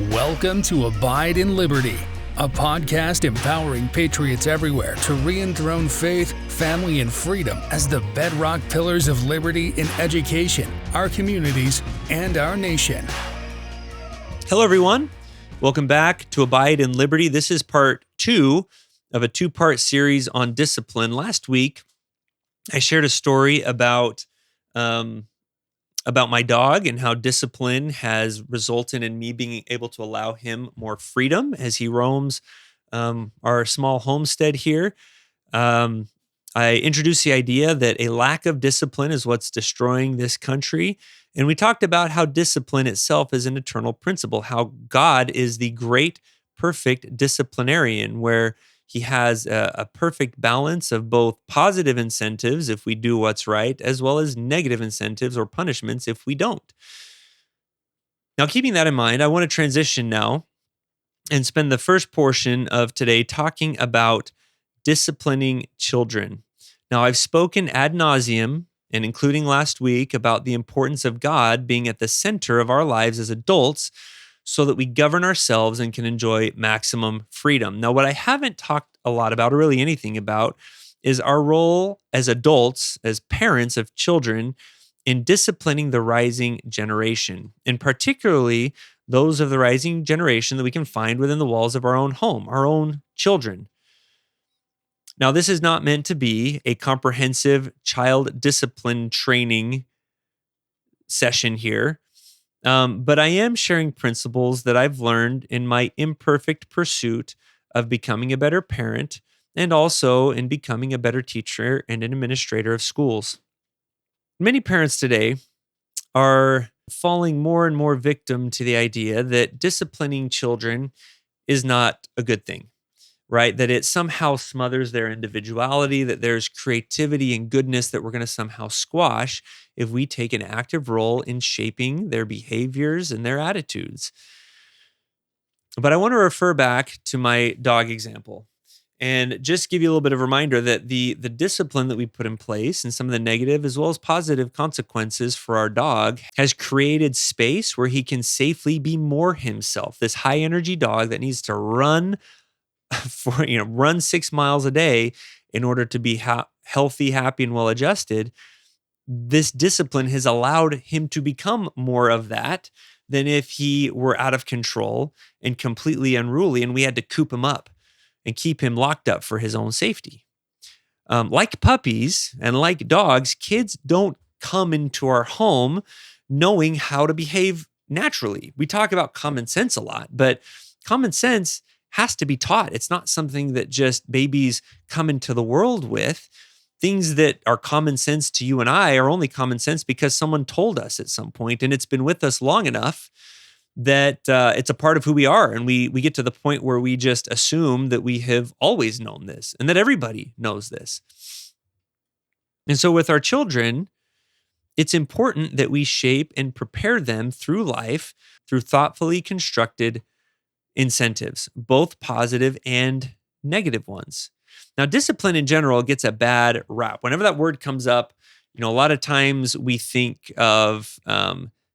Welcome to Abide in Liberty, a podcast empowering patriots everywhere to re-enthrone faith, family, and freedom as the bedrock pillars of liberty in education, our communities, and our nation. Hello, everyone. Welcome back to Abide in Liberty. This is part 2 of a 2-part series on discipline. Last week, I shared a story about my dog and how discipline has resulted in me being able to allow him more freedom as he roams our small homestead here. I introduced the idea that a lack of discipline is what's destroying this country. And we talked about how discipline itself is an eternal principle, how God is the great, perfect disciplinarian, where he has a perfect balance of both positive incentives if we do what's right, as well as negative incentives or punishments if we don't. Now, keeping that in mind, I want to transition now and spend the first portion of today talking about disciplining children. Now, I've spoken ad nauseum, and including last week, about the importance of God being at the center of our lives as adults so that we govern ourselves and can enjoy maximum freedom. Now, what I haven't talked a lot about, or really anything about, is our role as adults, as parents of children, in disciplining the rising generation, and particularly those of the rising generation that we can find within the walls of our own home, our own children. Now, this is not meant to be a comprehensive child discipline training session here, but I am sharing principles that I've learned in my imperfect pursuit of becoming a better parent and also in becoming a better teacher and an administrator of schools. Many parents today are falling more and more victim to the idea that disciplining children is not a good thing, right? That it somehow smothers their individuality, that there's creativity and goodness that we're going to somehow squash if we take an active role in shaping their behaviors and their attitudes. But I want to refer back to my dog example and just give you a little bit of a reminder that the discipline that we put in place and some of the negative as well as positive consequences for our dog has created space where he can safely be more himself. This high energy dog that needs to run 6 miles a day in order to be healthy, happy, and well adjusted. This discipline has allowed him to become more of that than if he were out of control and completely unruly and we had to coop him up and keep him locked up for his own safety. Like puppies and like dogs, kids don't come into our home knowing how to behave naturally. We talk about common sense a lot, but common sense has to be taught. It's not something that just babies come into the world with. Things that are common sense to you and I are only common sense because someone told us at some point, and it's been with us long enough that it's a part of who we are. And we get to the point where we just assume that we have always known this and that everybody knows this. And so with our children, it's important that we shape and prepare them through life through thoughtfully constructed incentives, both positive and negative ones. Now, discipline in general gets a bad rap. Whenever that word comes up, a lot of times we think of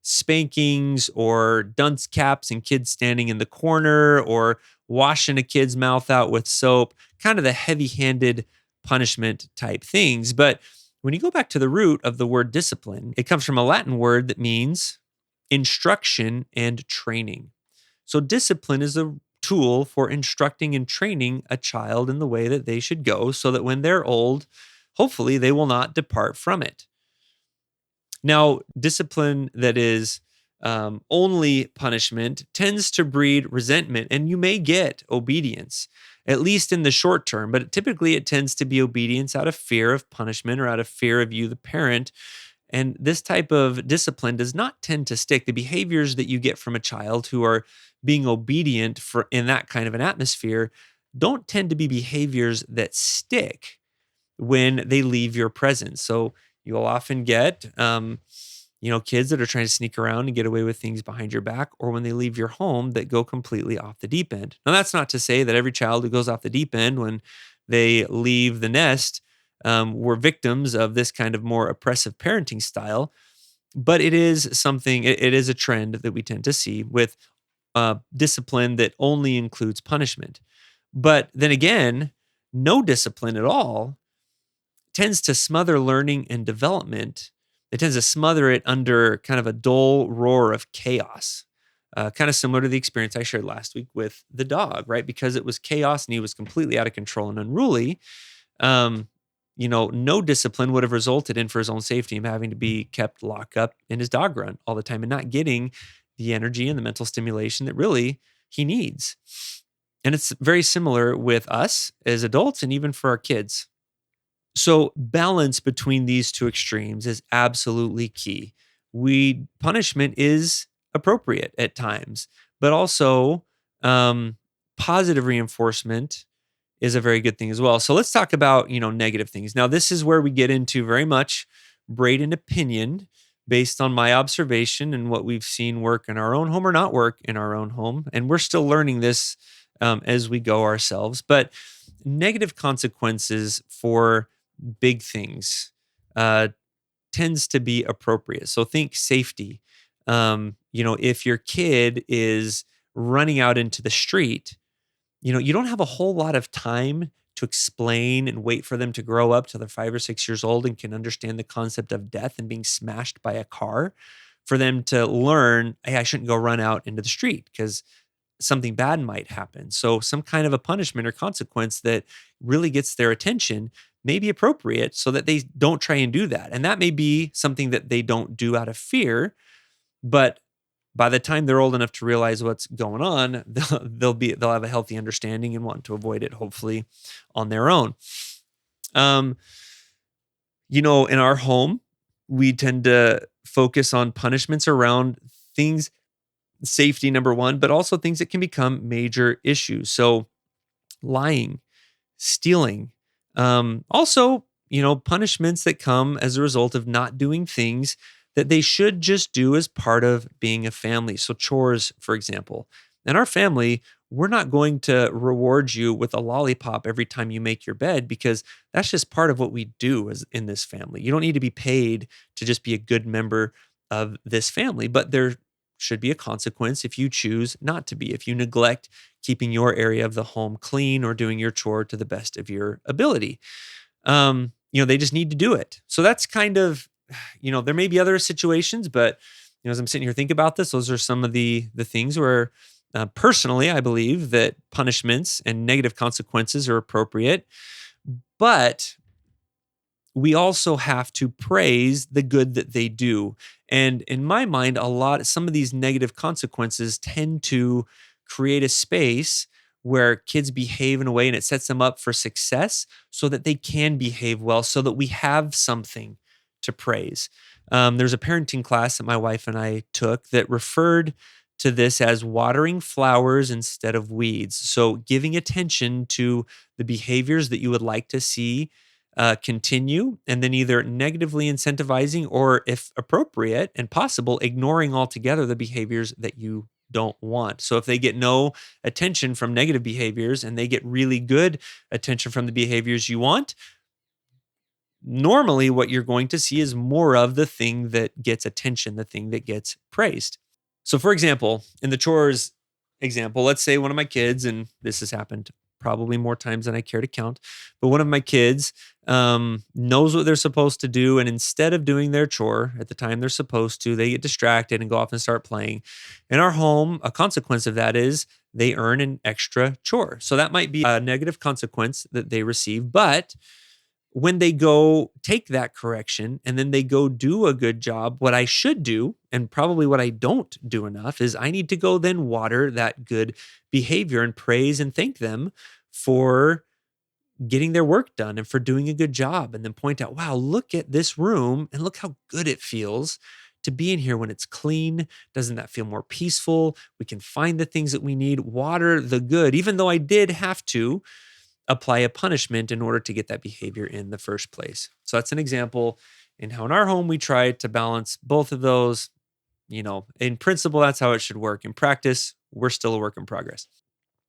spankings or dunce caps and kids standing in the corner or washing a kid's mouth out with soap, kind of the heavy-handed punishment type things. But when you go back to the root of the word discipline, it comes from a Latin word that means instruction and training. So discipline is a tool for instructing and training a child in the way that they should go so that when they're old, hopefully they will not depart from it. Now, discipline that is only punishment tends to breed resentment, and you may get obedience, at least in the short term, but typically it tends to be obedience out of fear of punishment or out of fear of you, the parent. And this type of discipline does not tend to stick. The behaviors that you get from a child who are being obedient in that kind of an atmosphere don't tend to be behaviors that stick when they leave your presence. So you'll often get, kids that are trying to sneak around and get away with things behind your back, or when they leave your home that go completely off the deep end. Now, that's not to say that every child who goes off the deep end when they leave the nest were victims of this kind of more oppressive parenting style. But it is something, it is a trend that we tend to see with discipline that only includes punishment. But then again, no discipline at all tends to smother learning and development. It tends to smother it under kind of a dull roar of chaos. Kind of similar to the experience I shared last week with the dog, right? Because it was chaos and he was completely out of control and unruly. Um, no discipline would have resulted in, for his own safety, him having to be kept locked up in his dog run all the time and not getting the energy and the mental stimulation that really he needs. And it's very similar with us as adults and even for our kids. So balance between these two extremes is absolutely key. Punishment is appropriate at times, but also positive reinforcement is a very good thing as well. So let's talk about, negative things. Now, this is where we get into very much Braden opinion based on my observation and what we've seen work in our own home or not work in our own home. And we're still learning this as we go ourselves. But negative consequences for big things tends to be appropriate. So think safety. If your kid is running out into the street, you don't have a whole lot of time to explain and wait for them to grow up till they're 5 or 6 years old and can understand the concept of death and being smashed by a car for them to learn, hey, I shouldn't go run out into the street because something bad might happen. So some kind of a punishment or consequence that really gets their attention may be appropriate so that they don't try and do that. And that may be something that they don't do out of fear, but by the time they're old enough to realize what's going on, they'll have a healthy understanding and want to avoid it, hopefully, on their own. In our home, we tend to focus on punishments around things, safety, number one, but also things that can become major issues. So lying, stealing, also, punishments that come as a result of not doing things that they should just do as part of being a family. So chores, for example. In our family, we're not going to reward you with a lollipop every time you make your bed because that's just part of what we do as in this family. You don't need to be paid to just be a good member of this family, but there should be a consequence if you choose not to be, if you neglect keeping your area of the home clean or doing your chore to the best of your ability. They just need to do it. So that's kind of, there may be other situations, but as I'm sitting here thinking about this, those are some of the things where personally, I believe that punishments and negative consequences are appropriate, but we also have to praise the good that they do. And in my mind, some of these negative consequences tend to create a space where kids behave in a way and it sets them up for success so that they can behave well, so that we have something to praise. There's a parenting class that my wife and I took that referred to this as watering flowers instead of weeds. So giving attention to the behaviors that you would like to see continue, and then either negatively incentivizing or, if appropriate and possible, ignoring altogether the behaviors that you don't want. So if they get no attention from negative behaviors and they get really good attention from the behaviors you want, normally what you're going to see is more of the thing that gets attention, the thing that gets praised. So for example, in the chores example, let's say one of my kids, and this has happened probably more times than I care to count, but one of my kids knows what they're supposed to do, and instead of doing their chore at the time they're supposed to, they get distracted and go off and start playing. In our home, a consequence of that is they earn an extra chore. So that might be a negative consequence that they receive, but when they go take that correction and then they go do a good job, what I should do, and probably what I don't do enough, is I need to go then water that good behavior and praise and thank them for getting their work done and for doing a good job, and then point out, wow, look at this room and look how good it feels to be in here when it's clean. Doesn't that feel more peaceful? We can find the things that we need, water the good, even though I did have to apply a punishment in order to get that behavior in the first place. So that's an example in how in our home we try to balance both of those. In principle, that's how it should work. In practice, we're still a work in progress.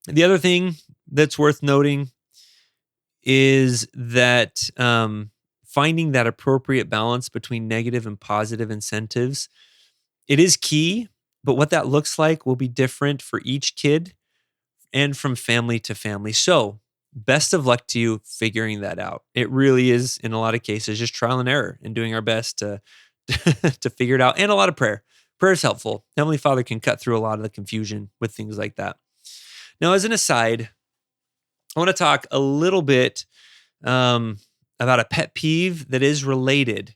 The other thing that's worth noting is that finding that appropriate balance between negative and positive incentives, it is key But what that looks like will be different for each kid and from family to family. So, best of luck to you figuring that out. It really is, in a lot of cases, just trial and error and doing our best to to figure it out, and a lot of prayer. Prayer is helpful. Heavenly Father can cut through a lot of the confusion with things like that. Now, as an aside, I want to talk a little bit about a pet peeve that is related.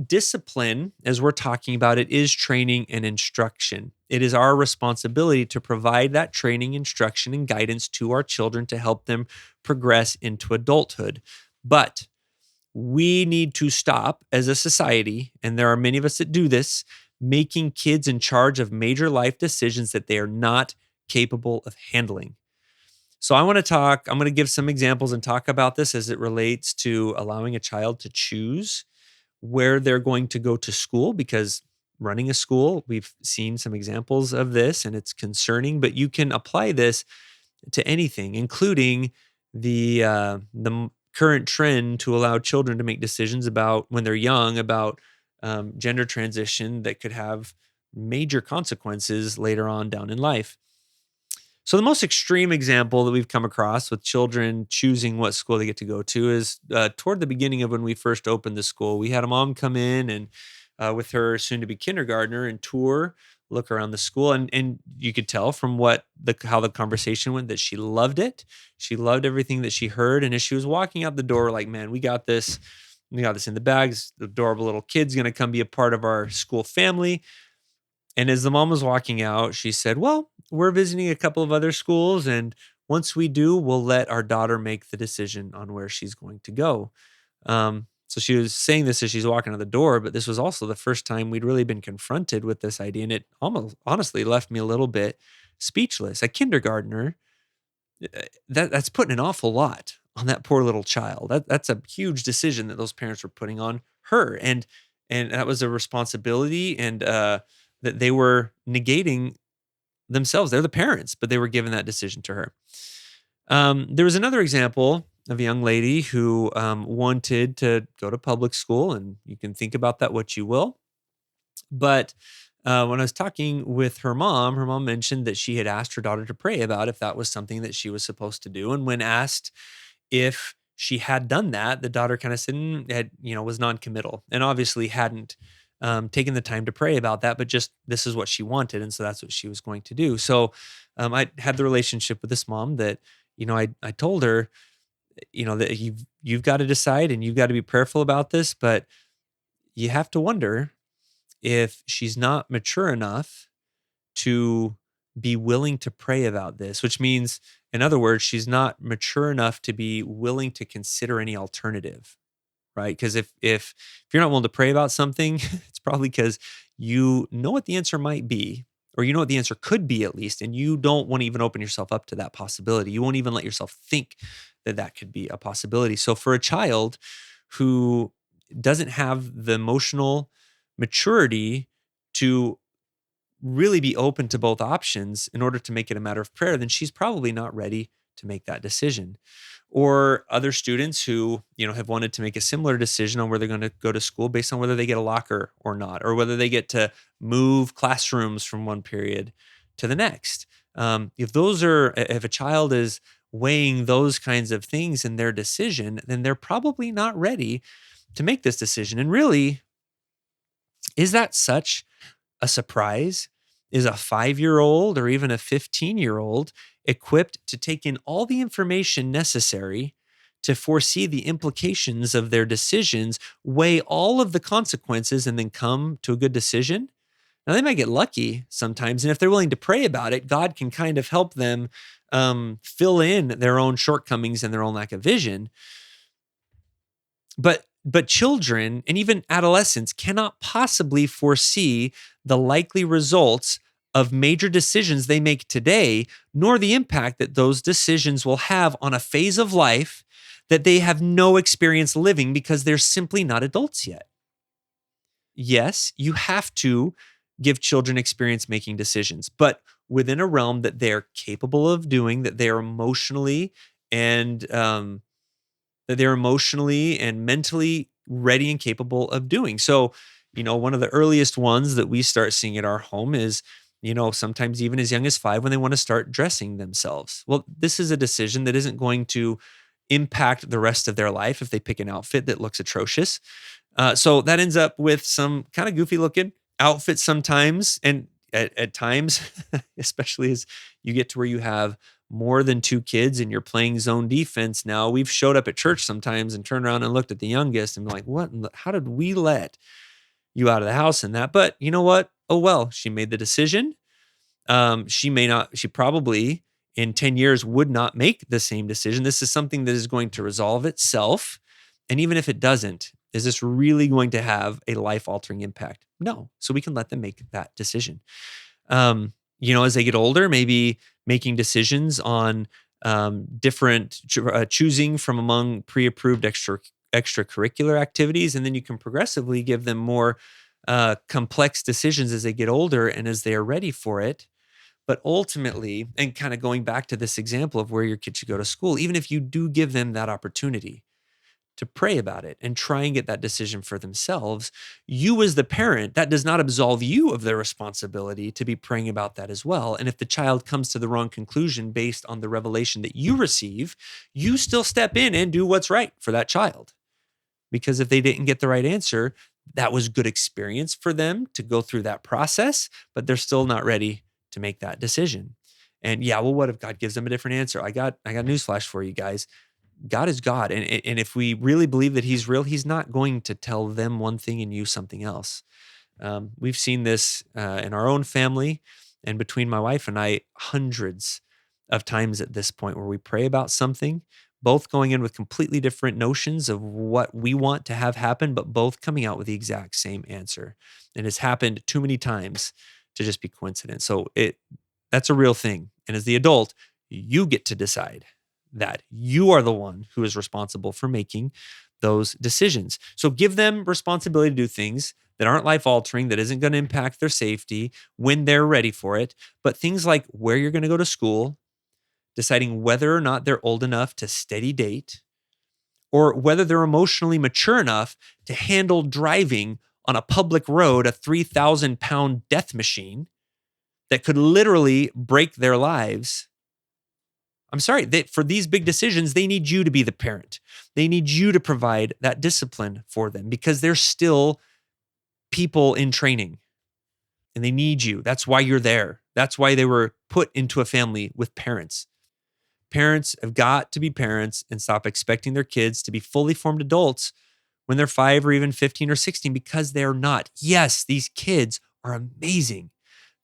Discipline, as we're talking about it, is training and instruction. It is our responsibility to provide that training, instruction, and guidance to our children to help them progress into adulthood. But we need to stop as a society, and there are many of us that do this, making kids in charge of major life decisions that they are not capable of handling. So I'm going to give some examples and talk about this as it relates to allowing a child to choose where they're going to go to school, because running a school, we've seen some examples of this and it's concerning, but you can apply this to anything, including the current trend to allow children to make decisions about when they're young about gender transition that could have major consequences later on down in life. So the most extreme example that we've come across with children choosing what school they get to go to is toward the beginning of when we first opened the school. We had a mom come in and with her soon-to-be kindergartner and tour, look around the school, and you could tell from how the conversation went that she loved it. She loved everything that she heard, and as she was walking out the door, like, man, we got this. We got this in the bags. The adorable little kid's going to come be a part of our school family. And as the mom was walking out, she said, well, we're visiting a couple of other schools. And once we do, we'll let our daughter make the decision on where she's going to go. So she was saying this as she's walking out the door, but this was also the first time we'd really been confronted with this idea. And it almost honestly left me a little bit speechless. A kindergartner, that's putting an awful lot on that poor little child. That's a huge decision that those parents were putting on her. And that was a responsibility, and that they were negating themselves. They're the parents, but they were giving that decision to her. There was another example of a young lady who wanted to go to public school, and you can think about that what you will. But when I was talking with her mom mentioned that she had asked her daughter to pray about if that was something that she was supposed to do. And when asked if she had done that, the daughter kind of said, was non-committal, and obviously hadn't taken the time to pray about that, but just this is what she wanted. And so that's what she was going to do. So I had the relationship with this mom that, I told her, that you've got to decide and you've got to be prayerful about this, but you have to wonder if she's not mature enough to be willing to pray about this, which means, in other words, she's not mature enough to be willing to consider any alternative. Right? Because if you're not willing to pray about something, it's probably because you know what the answer might be, or you know what the answer could be at least, and you don't want to even open yourself up to that possibility. You won't even let yourself think that that could be a possibility. So for a child who doesn't have the emotional maturity to really be open to both options in order to make it a matter of prayer, then she's probably not ready to make that decision. Or other students who, have wanted to make a similar decision on where they're going to go to school based on whether they get a locker or not, or whether they get to move classrooms from one period to the next. If a child is weighing those kinds of things in their decision, then they're probably not ready to make this decision. And really, is that such a surprise? Is a 5-year-old or even a 15-year-old equipped to take in all the information necessary to foresee the implications of their decisions, weigh all of the consequences, and then come to a good decision? Now, they might get lucky sometimes, and if they're willing to pray about it, God can kind of help them fill in their own shortcomings and their own lack of vision. But children and even adolescents cannot possibly foresee the likely results of major decisions they make today, nor the impact that those decisions will have on a phase of life that they have no experience living because they're simply not adults yet. Yes, you have to give children experience making decisions, but within a realm that they're capable of doing, that they are emotionally and mentally ready and capable of doing. So One of the earliest ones that we start seeing at our home is, sometimes even as young as 5 when they want to start dressing themselves. Well, this is a decision that isn't going to impact the rest of their life if they pick an outfit that looks atrocious. So that ends up with some kind of goofy looking outfits sometimes. And at times, especially as you get to where you have more than 2 kids and you're playing zone defense. Now, we've showed up at church sometimes and turned around and looked at the youngest and been like, how did we let you out of the house in that? But you know what? Oh, well, she made the decision. She probably in 10 years would not make the same decision. This is something that is going to resolve itself. And even if it doesn't, is this really going to have a life-altering impact? No. So we can let them make that decision. As they get older, maybe making decisions on different choosing from among pre-approved extracurricular activities, and then you can progressively give them more complex decisions as they get older and as they are ready for it. But ultimately, and kind of going back to this example of where your kids should go to school, even if you do give them that opportunity to pray about it and try and get that decision for themselves, you as the parent, that does not absolve you of their responsibility to be praying about that as well. And if the child comes to the wrong conclusion based on the revelation that you receive, you still step in and do what's right for that child. Because if they didn't get the right answer, that was good experience for them to go through that process, but they're still not ready to make that decision. And what if God gives them a different answer? I got newsflash for you guys. God is God. And if we really believe that he's real, he's not going to tell them one thing and you something else. We've seen this in our own family and between my wife and I hundreds of times at this point where we pray about something, both going in with completely different notions of what we want to have happen, but both coming out with the exact same answer. And it's happened too many times to just be coincidence. So that's a real thing. And as the adult, you get to decide that you are the one who is responsible for making those decisions. So give them responsibility to do things that aren't life-altering, that isn't going to impact their safety when they're ready for it. But things like where you're going to go to school, deciding whether or not they're old enough to steady date, or whether they're emotionally mature enough to handle driving on a public road, a 3,000-pound death machine that could literally break their lives. I'm sorry, for these big decisions, they need you to be the parent. They need you to provide that discipline for them because they're still people in training and they need you. That's why you're there. That's why they were put into a family with parents. Parents have got to be parents and stop expecting their kids to be fully formed adults when they're 5 or even 15 or 16 because they're not. Yes, these kids are amazing.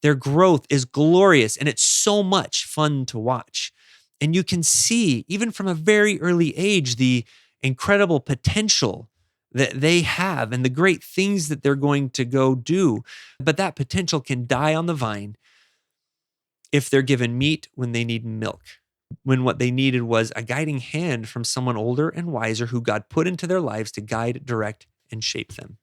Their growth is glorious and it's so much fun to watch. And you can see, even from a very early age, the incredible potential that they have and the great things that they're going to go do. But that potential can die on the vine if they're given meat when they need milk, when what they needed was a guiding hand from someone older and wiser who God put into their lives to guide, direct, and shape them.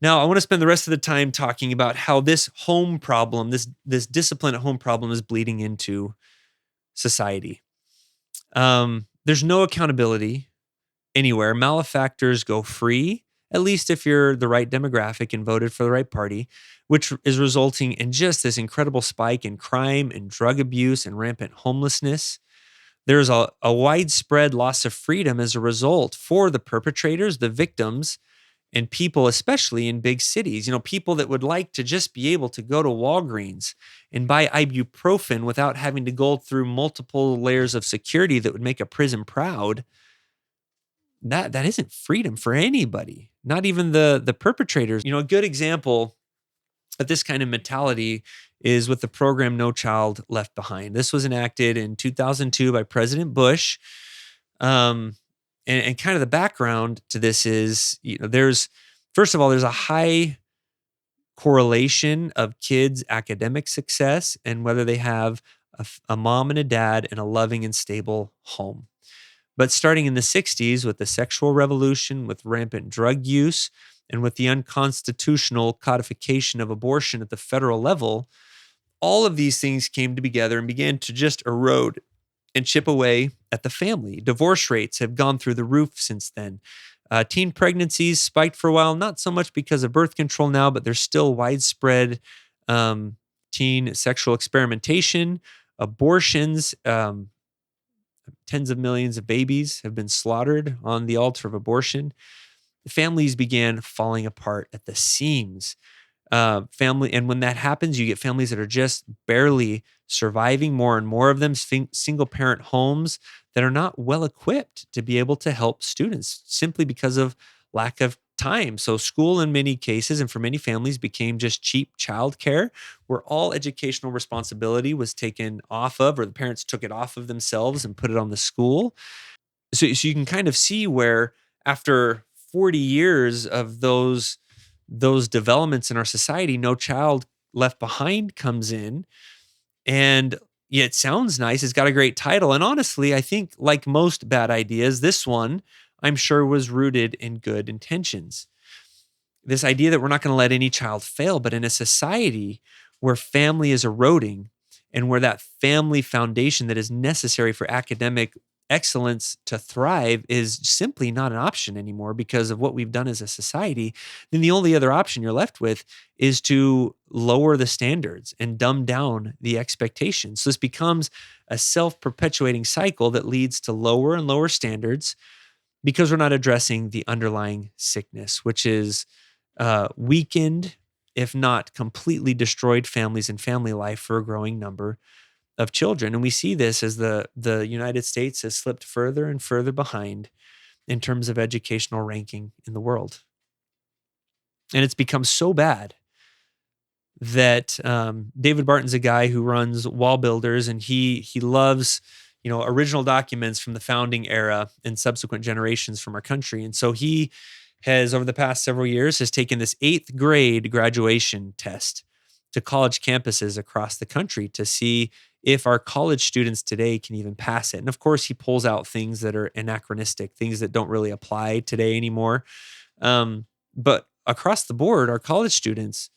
Now, I want to spend the rest of the time talking about how this home problem, this discipline at home problem is bleeding into society. There's no accountability anywhere. Malefactors go free, at least if you're the right demographic and voted for the right party, which is resulting in just this incredible spike in crime and drug abuse and rampant homelessness. There's a widespread loss of freedom as a result for the perpetrators, the victims, and people, especially in big cities, people that would like to just be able to go to Walgreens and buy ibuprofen without having to go through multiple layers of security that would make a prison proud. That isn't freedom for anybody, not even the perpetrators. A good example of this kind of mentality is with the program No Child Left Behind. This was enacted in 2002 by President Bush. And kind of the background to this is, there's a high correlation of kids' academic success and whether they have a mom and a dad in a loving and stable home. But starting in the 60s with the sexual revolution, with rampant drug use, and with the unconstitutional codification of abortion at the federal level, all of these things came together and began to just erode and chip away at the family. Divorce rates have gone through the roof since then. Teen pregnancies spiked for a while, not so much because of birth control now, but there's still widespread um, teen sexual experimentation, abortions. Tens of millions of babies have been slaughtered on the altar of abortion. Families began falling apart at the seams. And when that happens, you get families that are just barely surviving, more and more of them, single parent homes that are not well equipped to be able to help students simply because of lack of time. So school in many cases and for many families became just cheap childcare where all educational responsibility was taken off of, or the parents took it off of themselves and put it on the school. So you can kind of see where after 40 years of those developments in our society, No Child Left Behind comes in, and yeah, it sounds nice. It's got a great title. And honestly, I think like most bad ideas, this one I'm sure was rooted in good intentions. This idea that we're not going to let any child fail, but in a society where family is eroding and where that family foundation that is necessary for academic excellence to thrive is simply not an option anymore because of what we've done as a society, then the only other option you're left with is to lower the standards and dumb down the expectations. So this becomes a self-perpetuating cycle that leads to lower and lower standards because we're not addressing the underlying sickness, which is weakened, if not completely destroyed families and family life for a growing number of children. And we see this as the United States has slipped further and further behind in terms of educational ranking in the world. And it's become so bad that David Barton's a guy who runs Wall Builders, and he loves original documents from the founding era and subsequent generations from our country. And so he has, over the past several years, has taken this 8th grade graduation test to college campuses across the country to see if our college students today can even pass it. And of course, he pulls out things that are anachronistic, things that don't really apply today anymore. But across the board, our college students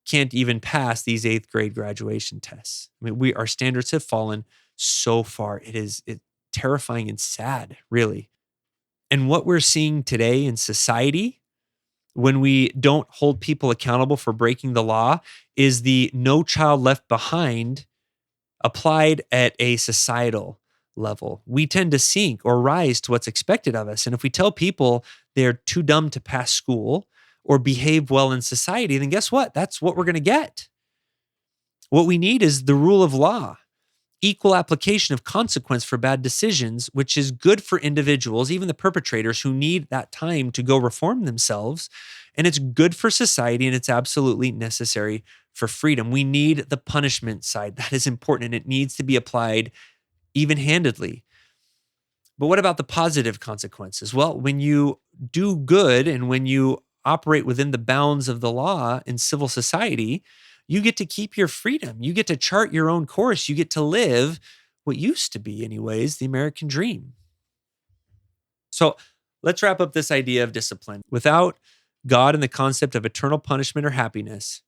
can't even pass these 8th grade graduation tests. I mean, our standards have fallen so far. It's terrifying and sad, really. And what we're seeing today in society, when we don't hold people accountable for breaking the law, is the No Child Left Behind applied at a societal level. We tend to sink or rise to what's expected of us. And if we tell people they're too dumb to pass school or behave well in society, then guess what? That's what we're going to get. What we need is the rule of law, equal application of consequence for bad decisions, which is good for individuals, even the perpetrators who need that time to go reform themselves. And it's good for society, and it's absolutely necessary for freedom. We need the punishment side. That is important, and it needs to be applied even-handedly. But what about the positive consequences? Well, when you do good and when you operate within the bounds of the law in civil society, you get to keep your freedom. You get to chart your own course. You get to live what used to be, anyways, the American dream. So let's wrap up this idea of discipline. Without God and the concept of eternal punishment or happiness,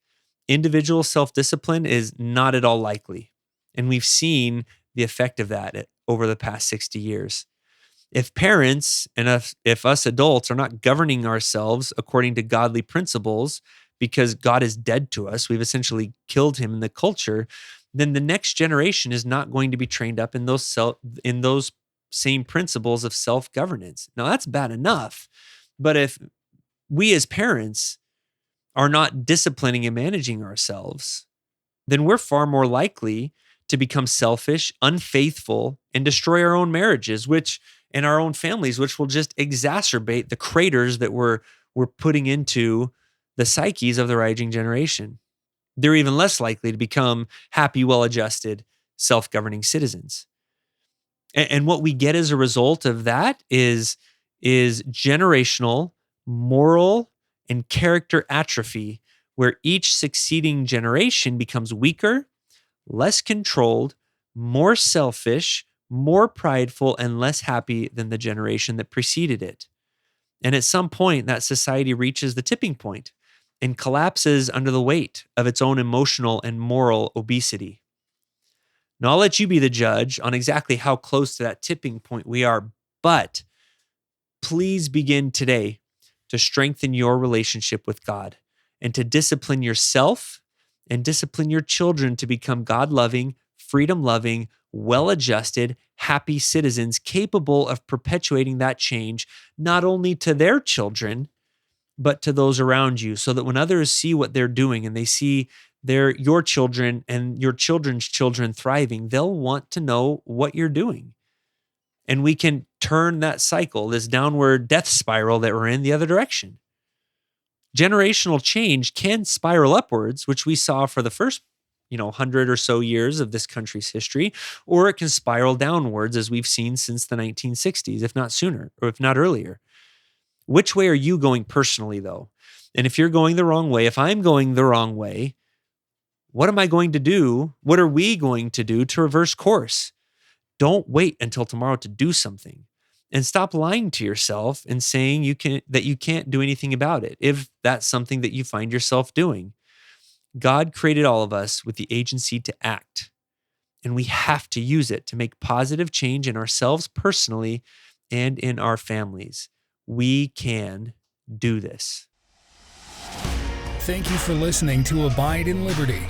individual self-discipline is not at all likely. And we've seen the effect of that over the past 60 years. If parents and if us adults are not governing ourselves according to godly principles, because God is dead to us, we've essentially killed him in the culture, then the next generation is not going to be trained up in those same principles of self-governance. Now that's bad enough, but if we as parents are not disciplining and managing ourselves, then we're far more likely to become selfish, unfaithful, and destroy our own marriages, and our own families, which will just exacerbate the craters that we're putting into the psyches of the rising generation. They're even less likely to become happy, well-adjusted, self-governing citizens. And what we get as a result of that is generational, moral, and character atrophy, where each succeeding generation becomes weaker, less controlled, more selfish, more prideful, and less happy than the generation that preceded it. And at some point, that society reaches the tipping point and collapses under the weight of its own emotional and moral obesity. Now, I'll let you be the judge on exactly how close to that tipping point we are, but please begin today to strengthen your relationship with God and to discipline yourself and discipline your children to become God-loving, freedom-loving, well-adjusted, happy citizens capable of perpetuating that change not only to their children, but to those around you, so that when others see what they're doing and they see your children and your children's children thriving, they'll want to know what you're doing. And we can turn that cycle, this downward death spiral that we're in, the other direction. Generational change can spiral upwards, which we saw for the first 100 or so years of this country's history, or it can spiral downwards as we've seen since the 1960s, if not sooner, or if not earlier. Which way are you going personally, though? And if you're going the wrong way, if I'm going the wrong way, what am I going to do? What are we going to do to reverse course? Don't wait until tomorrow to do something, and stop lying to yourself and saying that you can't do anything about it if that's something that you find yourself doing. God created all of us with the agency to act, and we have to use it to make positive change in ourselves personally and in our families. We can do this. Thank you for listening to Abide in Liberty.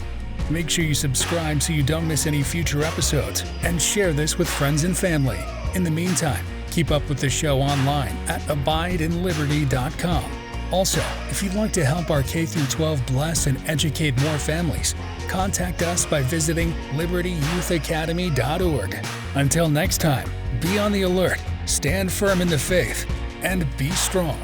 Make sure you subscribe so you don't miss any future episodes, and share this with friends and family. In the meantime, keep up with the show online at abideinliberty.com. Also, if you'd like to help our K-12 bless and educate more families, contact us by visiting libertyyouthacademy.org. Until next time, be on the alert, stand firm in the faith, and be strong.